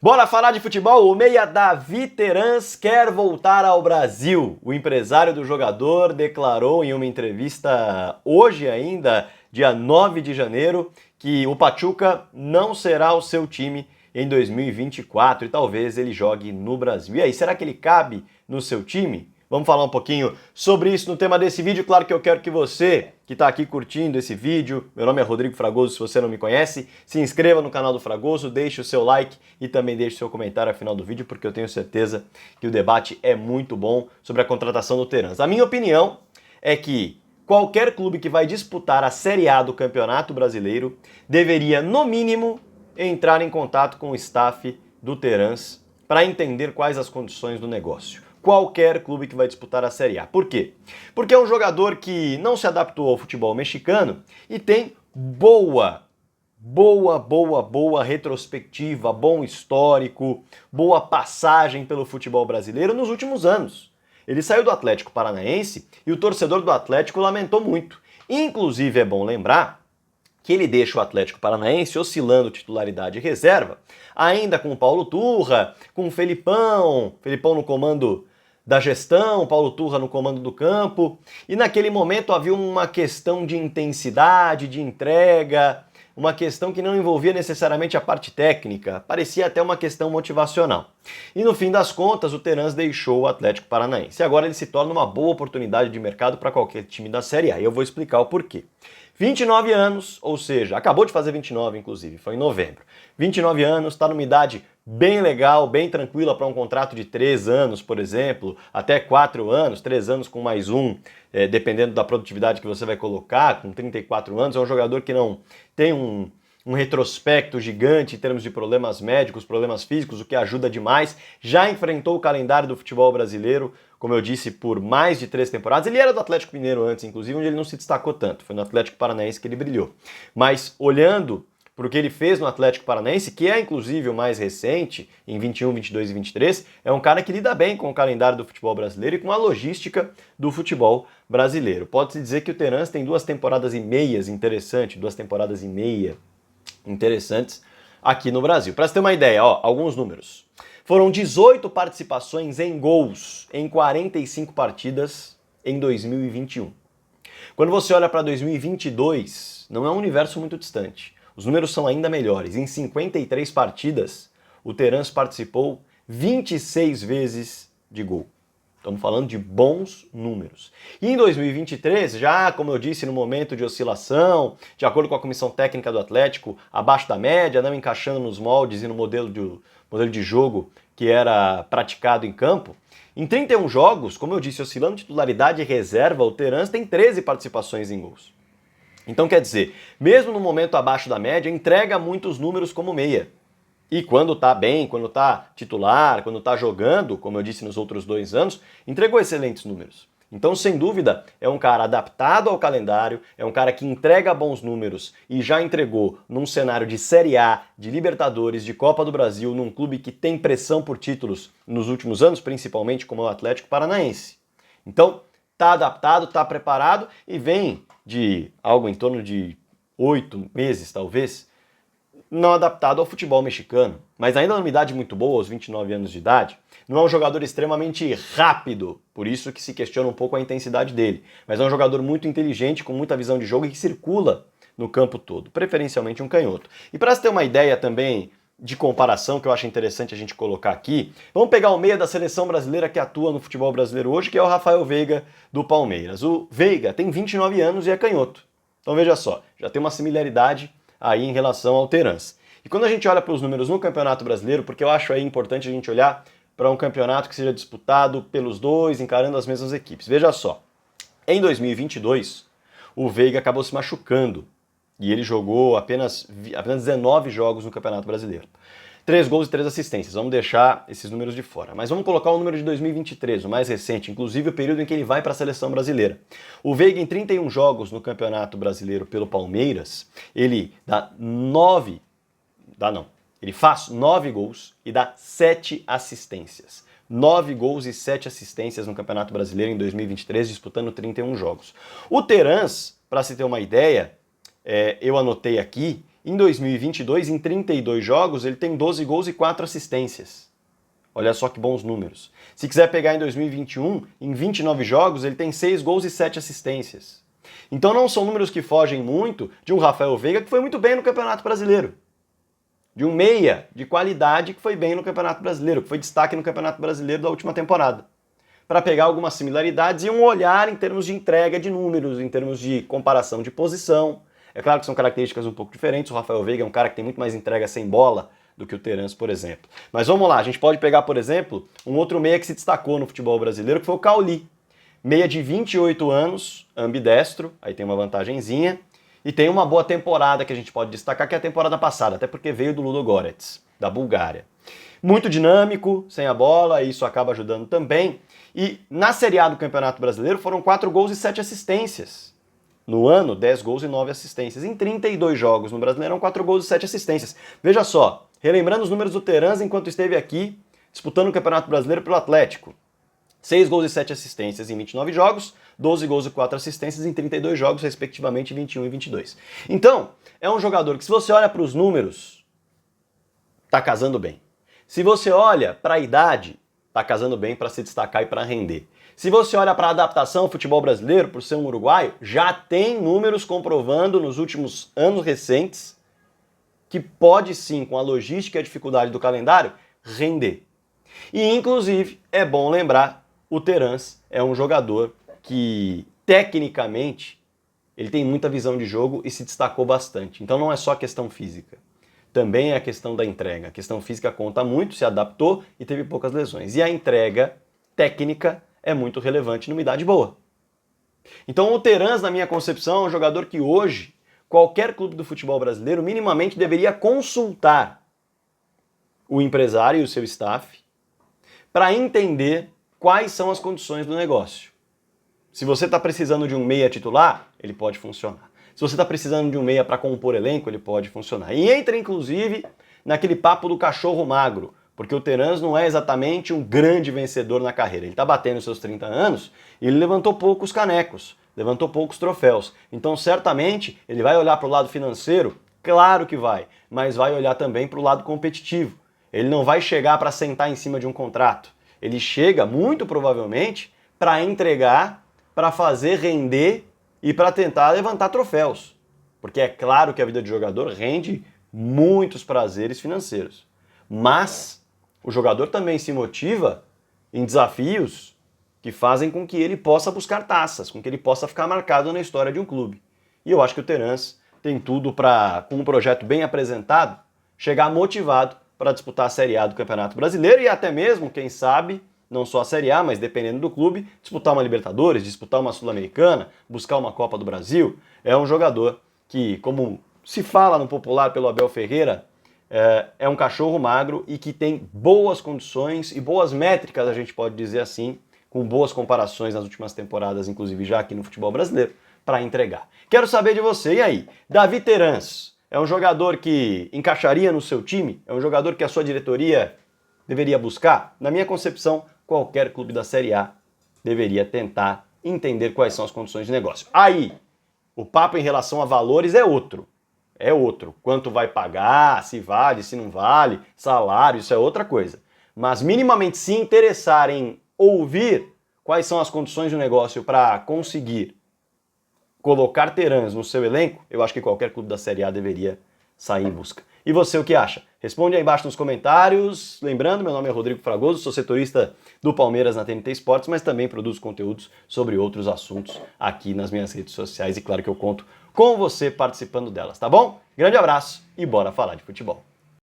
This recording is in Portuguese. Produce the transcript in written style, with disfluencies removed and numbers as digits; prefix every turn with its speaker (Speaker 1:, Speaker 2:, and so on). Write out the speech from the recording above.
Speaker 1: Bora falar de futebol? O meia Davi Terans quer voltar ao Brasil. O empresário do jogador declarou em uma entrevista hoje ainda, dia 9 de janeiro, que o Pachuca não será o seu time em 2024 e talvez ele jogue no Brasil. E aí, será que ele cabe no seu time? Vamos falar um pouquinho sobre isso no tema desse vídeo. Claro que eu quero que você, que está aqui curtindo esse vídeo, meu nome é Rodrigo Fragoso, se você não me conhece, se inscreva no canal do Fragoso, deixe o seu like e também deixe o seu comentário ao final do vídeo, porque eu tenho certeza que o debate é muito bom sobre a contratação do Terans. A minha opinião é que qualquer clube que vai disputar a Série A do Campeonato Brasileiro deveria, no mínimo, entrar em contato com o staff do Terans para entender quais as condições do negócio. Qualquer clube que vai disputar a Série A. Por quê? Porque é um jogador que não se adaptou ao futebol mexicano e tem boa retrospectiva, bom histórico, boa passagem pelo futebol brasileiro nos últimos anos. Ele saiu do Atlético Paranaense e o torcedor do Atlético lamentou muito. Inclusive, é bom lembrar que ele deixa o Atlético Paranaense oscilando titularidade e reserva, ainda com o Paulo Turra, com o Felipão no comando da gestão, Paulo Turra no comando do campo, e naquele momento havia uma questão de intensidade, de entrega, uma questão que não envolvia necessariamente a parte técnica, parecia até uma questão motivacional. E no fim das contas, o Terans deixou o Atlético Paranaense. E agora ele se torna uma boa oportunidade de mercado para qualquer time da Série A, e eu vou explicar o porquê. 29 anos, ou seja, acabou de fazer 29 inclusive, foi em novembro. 29 anos, está numa idade bem legal, bem tranquila para um contrato de 3 anos, por exemplo, até 4 anos, 3 anos com mais um, dependendo da produtividade que você vai colocar, com 34 anos, é um jogador que não tem um retrospecto gigante em termos de problemas médicos, problemas físicos, o que ajuda demais. Já enfrentou o calendário do futebol brasileiro, como eu disse, por mais de 3 temporadas. Ele era do Atlético Mineiro antes, inclusive, onde ele não se destacou tanto. Foi no Atlético Paranaense que ele brilhou. Mas olhando para o que ele fez no Atlético Paranaense, que é inclusive o mais recente, em 21, 22 e 23, é um cara que lida bem com o calendário do futebol brasileiro e com a logística do futebol brasileiro. Pode-se dizer que o Terans tem 2 temporadas e meias interessantes, 2 temporadas e meia interessantes aqui no Brasil. Para você ter uma ideia, ó, alguns números. Foram 18 participações em gols em 45 partidas em 2021. Quando você olha para 2022, não é um universo muito distante. Os números são ainda melhores. Em 53 partidas, o Terans participou 26 vezes de gol. Estamos falando de bons números. E em 2023, já, como eu disse, no momento de oscilação, de acordo com a comissão técnica do Atlético, abaixo da média, não encaixando nos moldes e no modelo de jogo que era praticado em campo, em 31 jogos, como eu disse, oscilando titularidade e reserva, o Terans tem 13 participações em gols. Então quer dizer, mesmo no momento abaixo da média, entrega muitos números como meia. E quando tá bem, quando tá titular, quando tá jogando, como eu disse nos outros 2 anos, entregou excelentes números. Então, sem dúvida, é um cara adaptado ao calendário, é um cara que entrega bons números e já entregou num cenário de Série A, de Libertadores, de Copa do Brasil, num clube que tem pressão por títulos nos últimos anos, principalmente como o Atlético Paranaense. Então, tá adaptado, tá preparado e vem de algo em torno de 8 meses, talvez, não adaptado ao futebol mexicano, mas ainda numa idade muito boa, aos 29 anos de idade. Não é um jogador extremamente rápido, por isso que se questiona um pouco a intensidade dele, mas é um jogador muito inteligente, com muita visão de jogo e que circula no campo todo, preferencialmente um canhoto. E para você ter uma ideia também de comparação que eu acho interessante a gente colocar aqui, vamos pegar o meia da seleção brasileira que atua no futebol brasileiro hoje, que é o Rafael Veiga do Palmeiras. O Veiga tem 29 anos e é canhoto. Então veja só, já tem uma similaridade aí em relação ao Terans. E quando a gente olha para os números no Campeonato Brasileiro, porque eu acho aí importante a gente olhar para um campeonato que seja disputado pelos dois, encarando as mesmas equipes. Veja só, em 2022, o Veiga acabou se machucando e ele jogou apenas 19 jogos no Campeonato Brasileiro. 3 gols e 3 assistências, vamos deixar esses números de fora. Mas vamos colocar o número de 2023, o mais recente, inclusive o período em que ele vai para a seleção brasileira. O Veiga, em 31 jogos no Campeonato Brasileiro pelo Palmeiras, ele ele faz 9 gols e dá 7 assistências. 9 gols e 7 assistências no Campeonato Brasileiro em 2023, disputando 31 jogos. O Terans, para se ter uma ideia, eu anotei aqui, Em 2022, em 32 jogos, ele tem 12 gols e 4 assistências. Olha só que bons números. Se quiser pegar em 2021, em 29 jogos, ele tem 6 gols e 7 assistências. Então não são números que fogem muito de um Rafael Veiga que foi muito bem no Campeonato Brasileiro. De um meia de qualidade que foi bem no Campeonato Brasileiro, que foi destaque no Campeonato Brasileiro da última temporada. Para pegar algumas similaridades e um olhar em termos de entrega de números, em termos de comparação de posição. É claro que são características um pouco diferentes. O Rafael Veiga é um cara que tem muito mais entrega sem bola do que o Terans, por exemplo. Mas vamos lá, a gente pode pegar, por exemplo, um outro meia que se destacou no futebol brasileiro, que foi o Cauli. Meia de 28 anos, ambidestro, aí tem uma vantagenzinha, e tem uma boa temporada que a gente pode destacar, que é a temporada passada, até porque veio do Ludogorets, da Bulgária. Muito dinâmico, sem a bola, e isso acaba ajudando também. E na Série A do Campeonato Brasileiro foram 4 gols e 7 assistências. No ano, 10 gols e 9 assistências. Em 32 jogos no Brasileirão, 4 gols e 7 assistências. Veja só, relembrando os números do Terans enquanto esteve aqui, disputando o Campeonato Brasileiro pelo Atlético. 6 gols e 7 assistências em 29 jogos, 12 gols e 4 assistências em 32 jogos, respectivamente 21 e 22. Então, é um jogador que, se você olha para os números, tá casando bem. Se você olha para a idade, tá casando bem para se destacar e para render. Se você olha para a adaptação ao futebol brasileiro, por ser um uruguaio, já tem números comprovando nos últimos anos recentes que pode sim, com a logística e a dificuldade do calendário, render. E, inclusive, é bom lembrar, o Terans é um jogador que, tecnicamente, ele tem muita visão de jogo e se destacou bastante. Então não é só questão física. Também é a questão da entrega. A questão física conta muito, se adaptou e teve poucas lesões. E a entrega técnica é muito relevante numa idade boa. Então o Terans, na minha concepção, é um jogador que hoje qualquer clube do futebol brasileiro minimamente deveria consultar o empresário e o seu staff para entender quais são as condições do negócio. Se você está precisando de um meia titular, ele pode funcionar. Se você está precisando de um meia para compor elenco, ele pode funcionar. E entra, inclusive, naquele papo do cachorro magro, porque o Terans não é exatamente um grande vencedor na carreira. Ele está batendo seus 30 anos e ele levantou poucos canecos, levantou poucos troféus. Então, certamente, ele vai olhar para o lado financeiro? Claro que vai, mas vai olhar também para o lado competitivo. Ele não vai chegar para sentar em cima de um contrato. Ele chega, muito provavelmente, para entregar, para fazer render e para tentar levantar troféus. Porque é claro que a vida de jogador rende muitos prazeres financeiros. Mas o jogador também se motiva em desafios que fazem com que ele possa buscar taças, com que ele possa ficar marcado na história de um clube. E eu acho que o Terans tem tudo para, com um projeto bem apresentado, chegar motivado para disputar a Série A do Campeonato Brasileiro e até mesmo, quem sabe, não só a Série A, mas dependendo do clube, disputar uma Libertadores, disputar uma Sul-Americana, buscar uma Copa do Brasil. É um jogador que, como se fala no popular pelo Abel Ferreira, é um cachorro magro e que tem boas condições e boas métricas, a gente pode dizer assim, com boas comparações nas últimas temporadas, inclusive já aqui no futebol brasileiro, para entregar. Quero saber de você, e aí? Davi Terans é um jogador que encaixaria no seu time? É um jogador que a sua diretoria deveria buscar? Na minha concepção, qualquer clube da Série A deveria tentar entender quais são as condições de negócio. Aí, o papo em relação a valores é outro. É outro. Quanto vai pagar, se vale, se não vale, salário, isso é outra coisa. Mas minimamente se interessar em ouvir quais são as condições de negócio para conseguir colocar Terans no seu elenco, eu acho que qualquer clube da Série A deveria sair em busca. E você, o que acha? Responde aí embaixo nos comentários. Lembrando, meu nome é Rodrigo Fragoso, sou setorista do Palmeiras na TNT Esportes, mas também produzo conteúdos sobre outros assuntos aqui nas minhas redes sociais e claro que eu conto com você participando delas, tá bom? Grande abraço e bora falar de futebol.